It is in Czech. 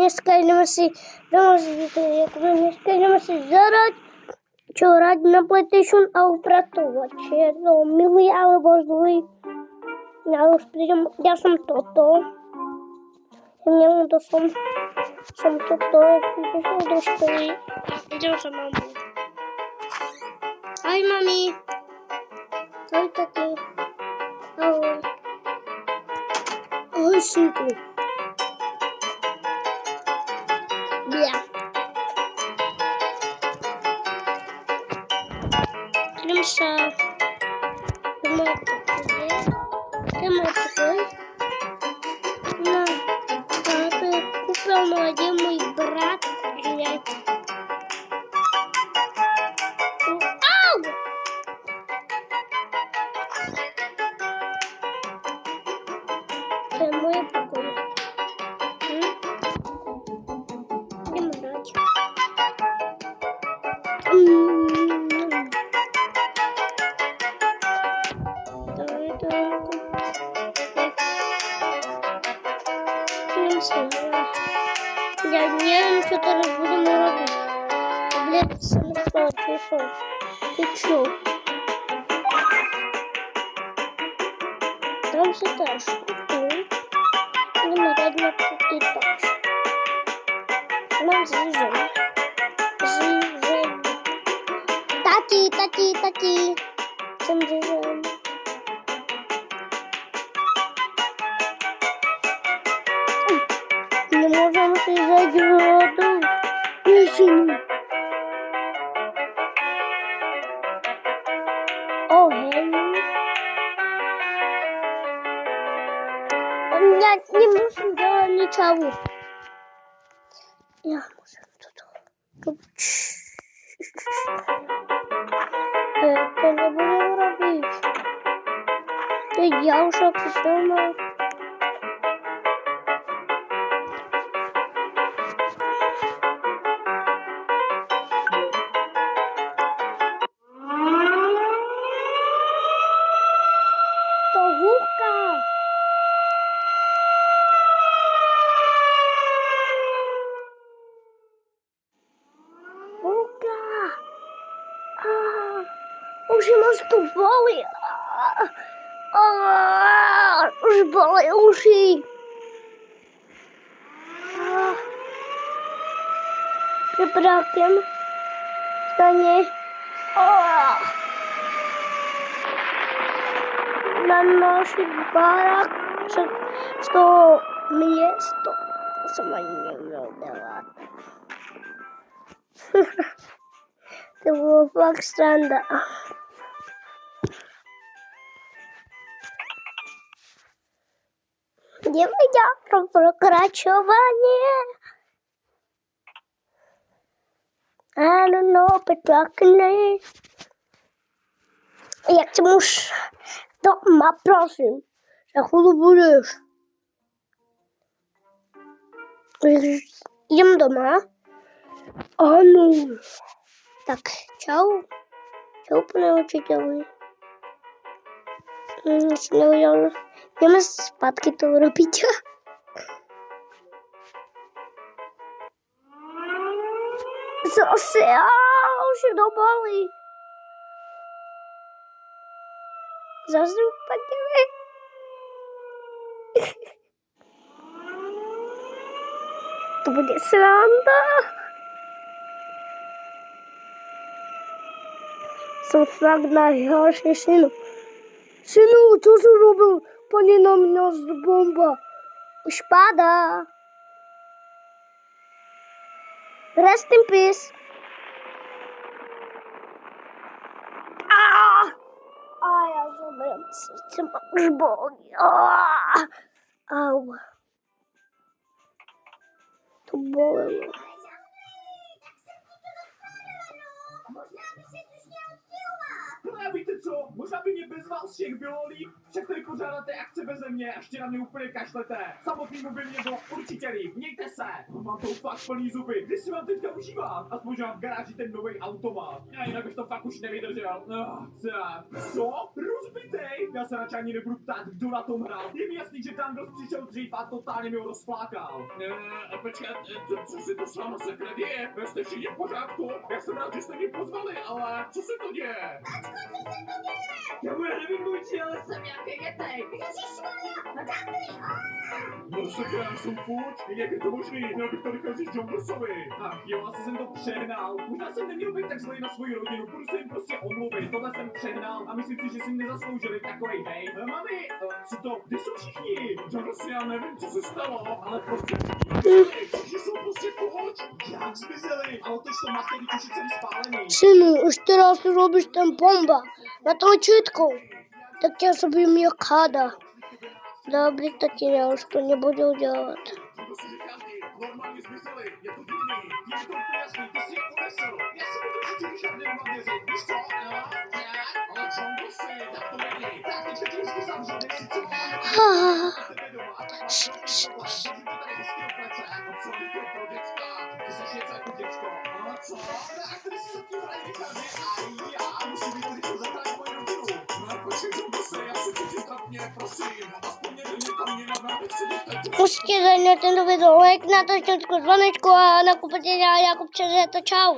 скажемо си зарать, чи грати на PlayStation, а впрацювати. Чи то милий, або злий. Я сам то. Я мені то сам то. Я пішов до школи. Йдемо за мамою. Ай, мамі. Ой, такий. Ой. Ой, синку. Бля. Климша. Думаю, такой. На. Папа купил молодец мой брат. Блядь. Ау! Это мой покой. Будем играть. Я не что-то будем робить. Блядь, сам что? Ты чё? Там все так же. Будем играть на PlayStation. Нам заезжаем. Таки. Там заезжаем. Не можем съезжать в воду. Я не могу делать ничего. Я могу тут. Это не буду робить. Я уже купила. Губка. Уже наступали. Уже болят уши. Приправки. Стане. На наших барах, что место сама не видела. Это было так странно. Я про крачування. I don't know, Петракне. Як ти муж дома просим, заходу будеш. Идем дома. А ну. Так, чао. Чао, понаучитель. Идем спадки то робить. Зосе, уже добали. Зазру подиви. То буде сранда. Сосак найгорший сину. Сину, що ти робив? Пані на мене з бомба. Шпада. Rest in peace. Я зробив серцем жбоги. Ау. То болело. No a víte co? možná by mě bez vás všech bylo líp, však tady pořádáte akce beze mě a ještě na mě úplně kašlete. Samotnému by mě bylo určitě líp, mějte se. Mám to fakt plný zuby, kdy si mám teďka užívat? Aspoň, že mám v garáži ten nový automat. A jinak bych to fakt už nevydržel. Co? Rozbitej? Já se radši ani nebudu ptát, kdo na tom hrál. Je mi jasný, že tam dost přišel dřív a totálně mi ho rozflákal. Počkat, co si to s váma sakra děje? Jste všichni v pořádku? Já jsem rád, že jste mě pozvali, ale co se to děje? Já nevím, kluci, ale jsem nějaký jetej. No sakra, já jsem fuč. Jak je to možný? Měl bych to nechal říct John Brussovi. Ach jo, asi jsem to přehnal. Možná jsem neměl být tak zlej na svoji rodinu, budu se jim prostě omluvit. Tohle jsem přehnal a myslím si, že si nezasloužili takovej hej. Mami, co to? Kde jsou všichni? John Brussi, já nevím, co se stalo, ale prostě všichni jsou prostě fuč. Jak zmizeli? Ale to jsou masový už je celý spálený. Synu, už teraz robisz ten bomba na tą czytką. Tak ja sobie mnie kada. Dobry, tak ja już to nie budu dělat. To si říkáš ty, normálně zmizeli, je to divný, ty je to úplně jasný, ty si je unesl. Já si myslím, že ti už žádný nemám věřit, víš co? No, ale John Brussi, tak to není, tak teďka ti vždycky zavřu, nech si co máme tebe doma a tak vás držím tady hezky do plece. No co, to pro děcka, ty seš něco jako děcko, no co? Tak tady si se tím hrají vychází a já musím být rychle zachránit moji rodinu. No počkej, John Brussi, já se cítím trapně, prosím, aspoň mě tam jinak, abych se dostal. Musíte zajít na tento video, like na to, dzwoneczku, a na kupę Jakub Czerzeto, ciao.